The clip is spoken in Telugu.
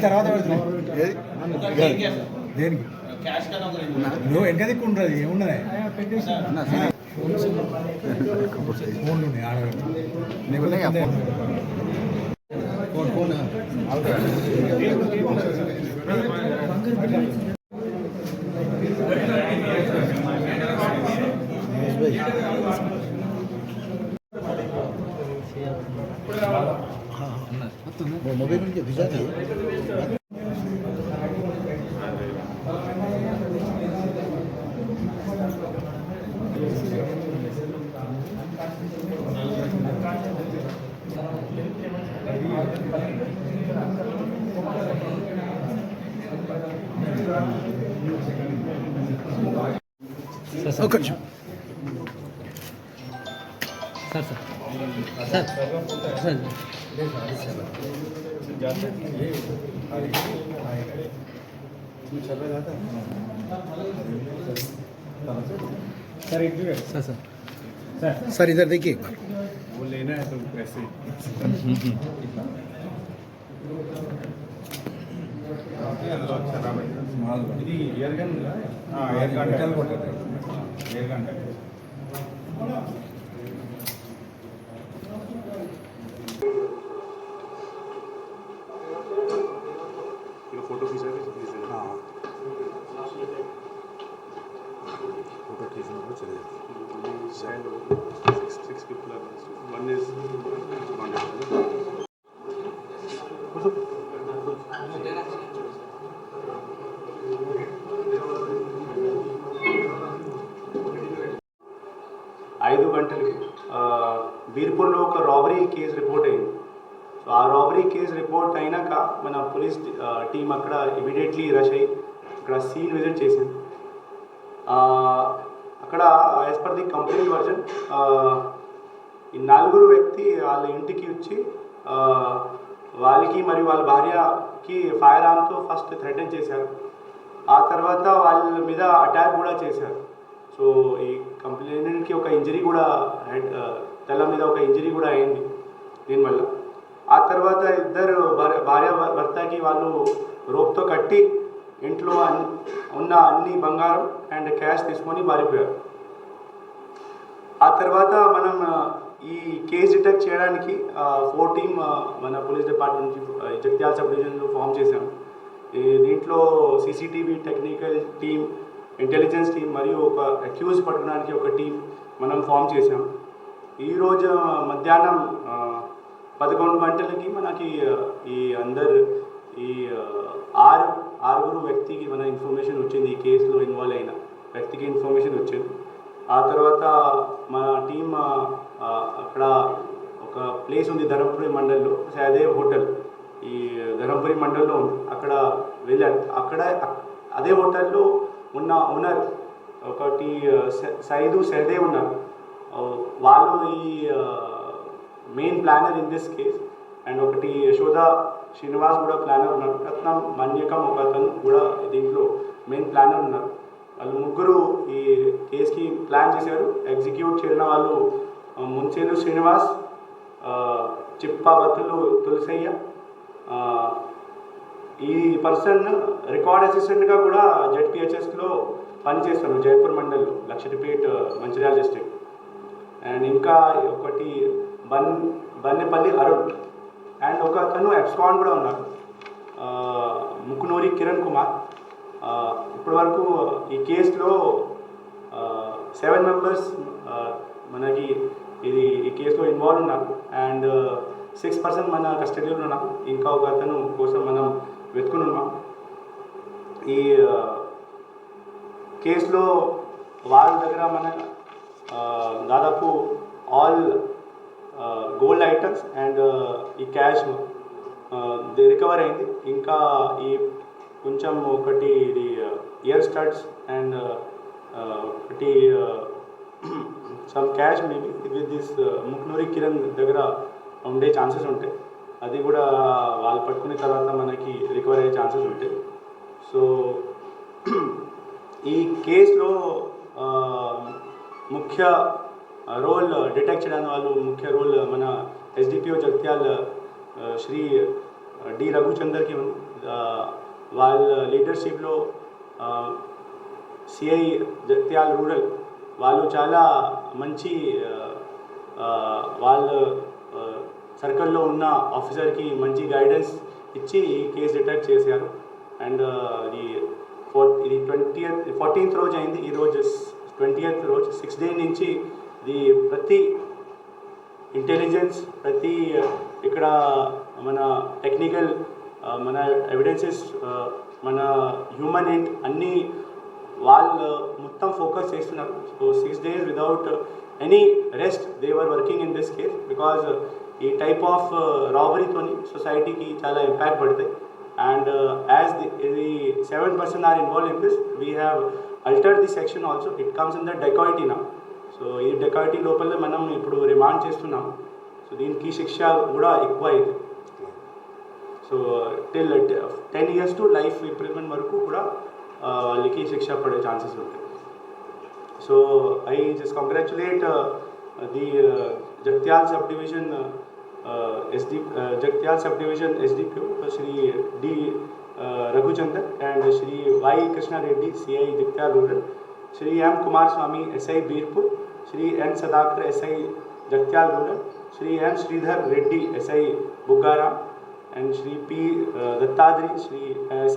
తర్వాత దేనికి నువ్వు వెనక దిక్కు ఉంటుంది ఏమున్నది ఫోన్ ఫోన్ मोबाइल में भिजा था okay sir sir sir sir इधर देखिए एक बार वो लेना है तो पैसे ఇది air gun air gun air gun photo खींचा हाँ फोटो खींचने को चले six people are one is ఐదు గంటలకి బీర్పూర్లో ఒక రాబరీ కేసు రిపోర్ట్ అయింది. సో ఆ రాబరీ కేసు రిపోర్ట్ అయినాక మన పోలీస్ టీం అక్కడ ఇమీడియట్లీ రష్ అయ్యి అక్కడ సీన్ విజిట్ చేసింది. అక్కడ as per the complaint version ఈ నలుగురు వ్యక్తి వాళ్ళ ఇంటికి వచ్చి వాళ్ళకి మరియు వాళ్ళ భార్యకి ఫైర్ ఆర్మ్తో ఫస్ట్ థ్రెటన్ చేశారు. ఆ తర్వాత వాళ్ళ మీద అటాక్ కూడా చేశారు. సో ఈ కంప్లైంట్కి ఒక ఇంజరీ కూడా తల మీద ఒక ఇంజరీ కూడా అయింది దీనివల్ల. ఆ తర్వాత ఇద్దరు భార్య భర్తకి వాళ్ళు రోప్తో కట్టి ఇంట్లో ఉన్న అన్ని బంగారం అండ్ క్యాష్ తీసుకొని పారిపోయారు. ఆ తర్వాత మనం ఈ కేసు డిటెక్ట్ చేయడానికి 4 టీమ్ మన పోలీస్ డిపార్ట్మెంట్ నుంచి జగిత్యాల సబ్ డివిజన్లో ఫామ్ చేశాము. దీంట్లో CCTV technical team, intelligence team మరియు ఒక అక్యూజ్ పట్టడానికి ఒక టీం మనం ఫామ్ చేసాం. ఈరోజు మధ్యాహ్నం 11 గంటలకి మనకి ఈ ఆరుగురు వ్యక్తికి మన ఇన్ఫర్మేషన్ వచ్చింది. ఈ కేసులో ఇన్వాల్వ్ అయిన వ్యక్తికి ఇన్ఫర్మేషన్ వచ్చింది. ఆ తర్వాత మన టీం అక్కడ ఒక ప్లేస్ ఉంది ధర్మపురి మండల్లో, సహదేవ్ హోటల్ ఈ ధర్మపురి మండల్లో ఉంది. అక్కడ వెళ్ళారు. అక్కడ అదే హోటల్లో ఉన్న ఓనర్ ఒకటి సైదు సహదేవ్ ఉన్నారు. వాళ్ళు ఈ main planner in this case. And ఒకటి యశోద శ్రీనివాస్ కూడా ప్లానర్ ఉన్నారు. రత్నం మన్యకం ఒక అతను కూడా దీంట్లో మెయిన్ ప్లానర్ ఉన్నారు. వాళ్ళు ముగ్గురు ఈ కేసుకి ప్లాన్ చేశారు. ఎగ్జిక్యూట్ చేసిన వాళ్ళు ముంచేలు శ్రీనివాస్, చిప్పాబత్తులు తులసయ్య. ఈ పర్సన్ రికార్డ్ అసిస్టెంట్గా కూడా జెడ్పిహెచ్ఎస్లో పనిచేస్తాను జైపూర్ మండల్లో, లక్షటిపేట్ మంచిర్యాల డిస్ట్రిక్ట్. అండ్ ఇంకా ఒకటి బన్నెపల్లి అరుణ్ అండ్ ఒక అతను ఎబ్స్కాన్ కూడా ఉన్నారు, ముకునూరి కిరణ్ కుమార్. ఇప్పటి వరకు ఈ కేసులో 7 మెంబర్స్ మనకి ఈ కేసులో ఇన్వాల్వ్ ఉన్నారు. అండ్ 6% మన కస్టడీలో ఉన్నాం. ఇంకా ఒక అతను కోసం మనం వెతుకుని ఉన్నాం. ఈ కేసులో వాళ్ళ దగ్గర మన దాదాపు ఆల్ గోల్డ్ ఐటమ్స్ అండ్ ఈ క్యాష్ రికవర్ అయింది. ఇంకా ఈ కొంచెం ఒకటి ఇది ఇయర్ స్టడ్స్ అండ్ ఒకటి some cash maybe with this Muknuri Kiran దగ్గర ఉండే ఛాన్సెస్ ఉంటాయి. అది కూడా వాళ్ళు పట్టుకునే తర్వాత మనకి రికవర్ అయ్యే ఛాన్సెస్ ఉంటాయి. సో ఈ కేసులో ముఖ్య రోల్ డిటెక్ట్ చేయడానికి వాళ్ళు ముఖ్య రోల్ మన SDP SDPO Jagtial Shri D రఘుచందర్కి వాళ్ళ లీడర్షిప్లో సిఐ జగిత్యాల రూరల్ వాళ్ళు చాలా మంచి వాళ్ళ సర్కిల్లో ఉన్న ఆఫీసర్కి మంచి గైడెన్స్ ఇచ్చి ఈ కేసు డిటెక్ట్ చేశారు. అండ్ ఇది 14th రోజు అయింది, ఈరోజు 20th రోజు. 6 days నుంచి ఇది ప్రతి ఇంటెలిజెన్స్, ప్రతి ఇక్కడ మన టెక్నికల్, మన ఎవిడెన్సెస్, మన హ్యూమన్ ఎండ్ అన్నీ వాళ్ళు మొత్తం ఫోకస్ చేస్తున్నారు. So 6 days without any rest they were working in this case. Because ఈ టైప్ ఆఫ్ రాబరీతోని సొసైటీకి చాలా ఇంపాక్ట్ పడతాయి. And as the 7 persons are involve in this, we have altered the section also. It comes in the dacoity నా. సో ఈ డెకాయిటీ లోపల మనం ఇప్పుడు రిమాండ్ చేస్తున్నాం. సో దీనికి శిక్ష కూడా ఎక్కువ అయింది. So till 10 years to life imprisonment వరకు కూడా వాళ్ళకి శిక్ష పడే ఛాన్సెస్ ఉంటాయి. So I just congratulate the Jagtial sub division SDPO Shri D Raghuchandar and Shri Y Krishna Reddy CI Jagtial rural, Shri M Kumaraswamy SI Beerpur, Shri N Sadakar SI Jagtial rural, Shri M Sridhar Reddy SI Buggaram, and Shri P Dattadri Shri SI